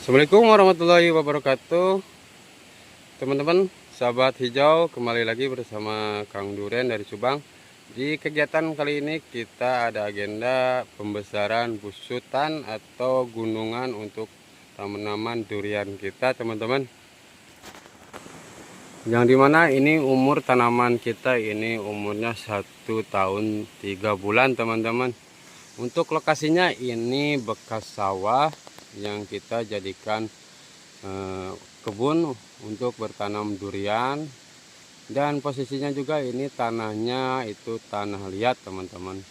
Assalamualaikum warahmatullahi wabarakatuh. Teman-teman, sahabat hijau, kembali lagi bersama Kang Duren dari Subang. Di kegiatan kali ini kita ada agenda pembesaran busutan atau gunungan untuk tanaman durian kita, teman-teman. Yang dimana ini umur tanaman kita ini umurnya 1 tahun 3 bulan, teman-teman. Untuk lokasinya ini bekas sawah yang kita jadikan kebun untuk bertanam durian, dan posisinya juga ini tanahnya itu tanah liat, teman-teman,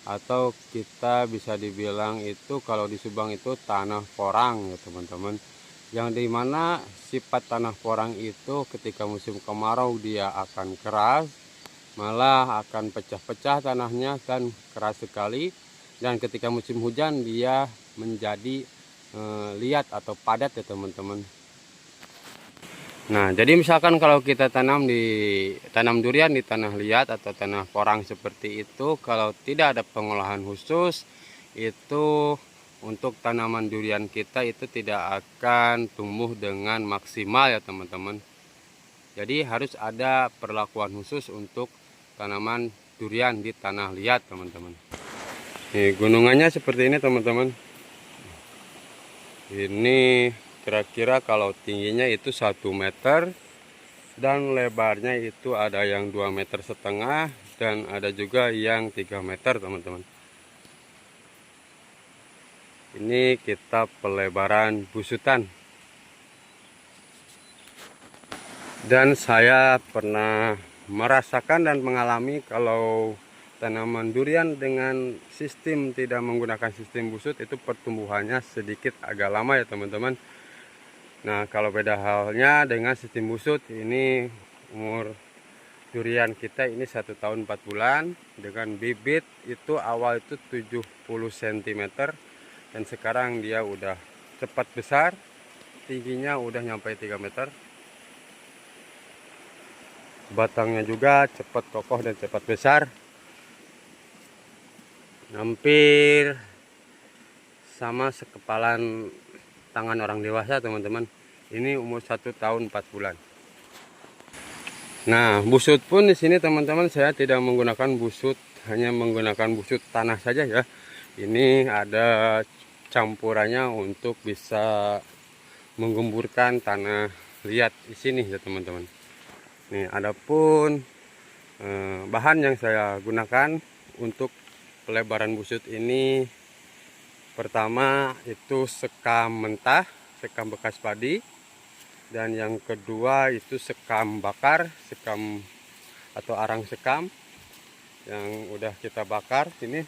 atau kita bisa dibilang itu kalau di Subang itu tanah porang ya, teman-teman, yang dimana sifat tanah porang itu ketika musim kemarau dia akan keras, malah akan pecah-pecah tanahnya dan keras sekali, dan ketika musim hujan dia menjadi liat atau padat ya, teman-teman. Nah, jadi misalkan kalau kita tanam durian di tanah liat atau tanah porang seperti itu, kalau tidak ada pengolahan khusus, itu untuk tanaman durian kita itu tidak akan tumbuh dengan maksimal ya, teman-teman. Jadi harus ada perlakuan khusus untuk tanaman durian di tanah liat, teman-teman. Nih, gunungannya seperti ini, teman-teman. Ini kira-kira kalau tingginya itu 1 meter dan lebarnya itu ada yang 2,5 meter dan ada juga yang 3 meter, teman-teman. Ini kita pelebaran busutan, dan saya pernah merasakan dan mengalami kalau tanaman durian dengan sistem tidak menggunakan sistem busut itu pertumbuhannya sedikit agak lama ya, teman-teman. Nah, kalau beda halnya dengan sistem busut, ini umur durian kita ini 1 tahun 4 bulan dengan bibit itu awal itu 70 cm dan sekarang dia udah cepat besar, tingginya udah nyampe 3 meter. Batangnya juga cepat kokoh dan cepat besar, hampir sama sekepalan tangan orang dewasa, teman-teman. Ini umur 1 tahun 4 bulan. Nah, busut pun di sini, teman-teman, saya tidak menggunakan busut, hanya menggunakan busut tanah saja ya. Ini ada campurannya untuk bisa menggemburkan tanah liat di sini ya, teman-teman. Nih, adapun bahan yang saya gunakan untuk pelebaran busut ini, pertama itu sekam mentah, sekam bekas padi, dan yang kedua itu sekam bakar, sekam atau arang sekam yang udah kita bakar. Ini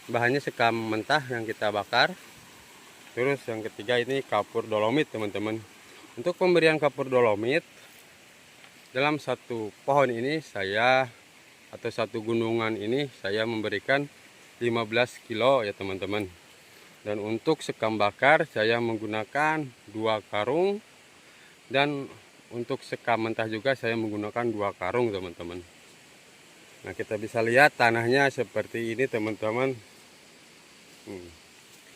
bahannya sekam mentah yang kita bakar. Terus yang ketiga ini kapur dolomit, teman-teman. Untuk pemberian kapur dolomit dalam satu pohon ini atau satu gunungan ini saya memberikan 15 kilo ya, teman-teman. Dan untuk sekam bakar saya menggunakan 2 karung, dan untuk sekam mentah juga saya menggunakan 2 karung, teman-teman. Nah, kita bisa lihat tanahnya seperti ini, teman-teman.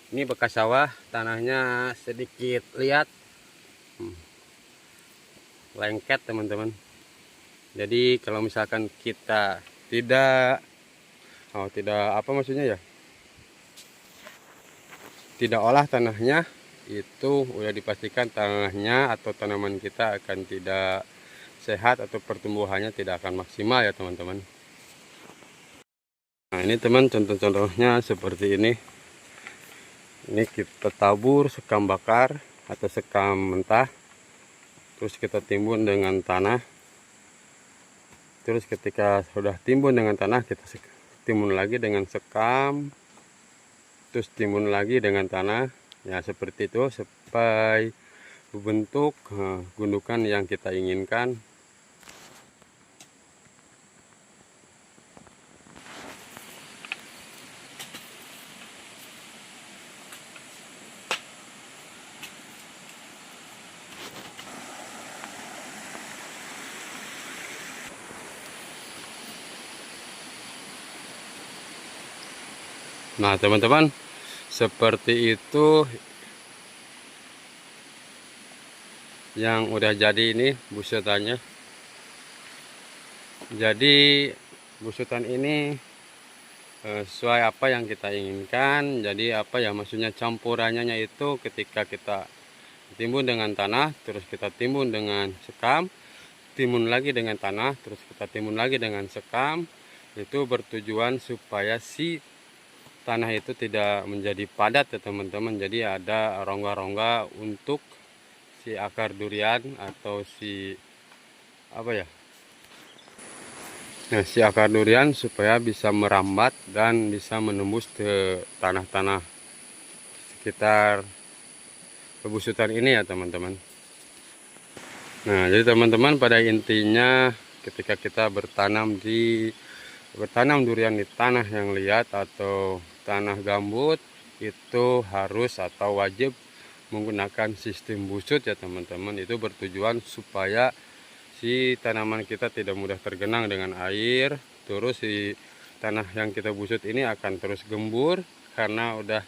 Ini bekas sawah, tanahnya sedikit liat, lengket, teman-teman. Jadi kalau misalkan kita tidak tidak olah tanahnya, itu udah dipastikan tanahnya atau tanaman kita akan tidak sehat atau pertumbuhannya tidak akan maksimal ya, teman-teman. Nah, ini teman, contoh-contohnya seperti ini. Ini kita tabur sekam bakar atau sekam mentah, terus kita timbun dengan tanah. Terus ketika sudah timbun dengan tanah, kita timbun lagi dengan sekam, terus timbun lagi dengan tanah. Ya, seperti itu sampai membentuk gundukan yang kita inginkan. Nah, teman-teman, seperti itu yang udah jadi ini busutannya. Jadi busutan ini sesuai apa yang kita inginkan. Jadi apa ya, maksudnya campurannya itu ketika kita timbun dengan tanah, terus kita timbun dengan sekam, timbun lagi dengan tanah, terus kita timbun lagi dengan sekam, itu bertujuan supaya si tanah itu tidak menjadi padat ya teman-teman. Jadi ada rongga-rongga untuk si akar durian atau si apa ya, nah si akar durian supaya bisa merambat dan bisa menembus ke tanah-tanah sekitar kebusutan ini ya teman-teman. Nah jadi teman-teman, pada intinya ketika kita bertanam durian di tanah yang liat atau tanah gambut, itu harus atau wajib menggunakan sistem busut ya teman-teman. Itu bertujuan supaya si tanaman kita tidak mudah tergenang dengan air, terus si tanah yang kita busut ini akan terus gembur, karena udah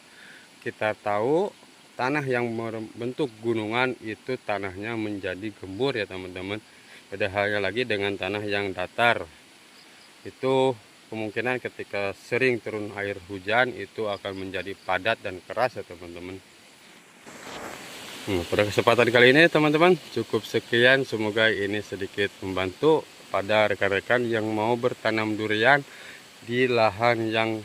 kita tahu tanah yang berbentuk gunungan itu tanahnya menjadi gembur ya teman-teman. Beda halnya lagi dengan tanah yang datar, itu kemungkinan ketika sering turun air hujan itu akan menjadi padat dan keras ya teman-teman. Pada kesempatan kali ini teman-teman cukup sekian, semoga ini sedikit membantu pada rekan-rekan yang mau bertanam durian di lahan yang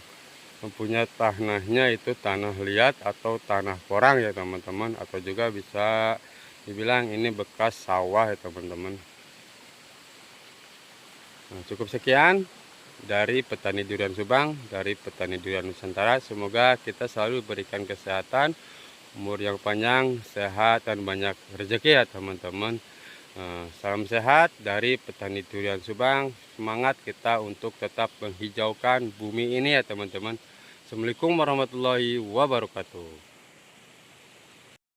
mempunyai tanahnya itu tanah liat atau tanah porang ya teman-teman, atau juga bisa dibilang ini bekas sawah ya teman-teman. Nah, cukup sekian dari petani durian Subang, dari petani durian Nusantara. Semoga kita selalu berikan kesehatan, umur yang panjang, sehat, dan banyak rezeki ya teman-teman. Salam sehat dari petani durian Subang. Semangat kita untuk tetap menghijaukan bumi ini ya teman-teman. Assalamualaikum warahmatullahi wabarakatuh.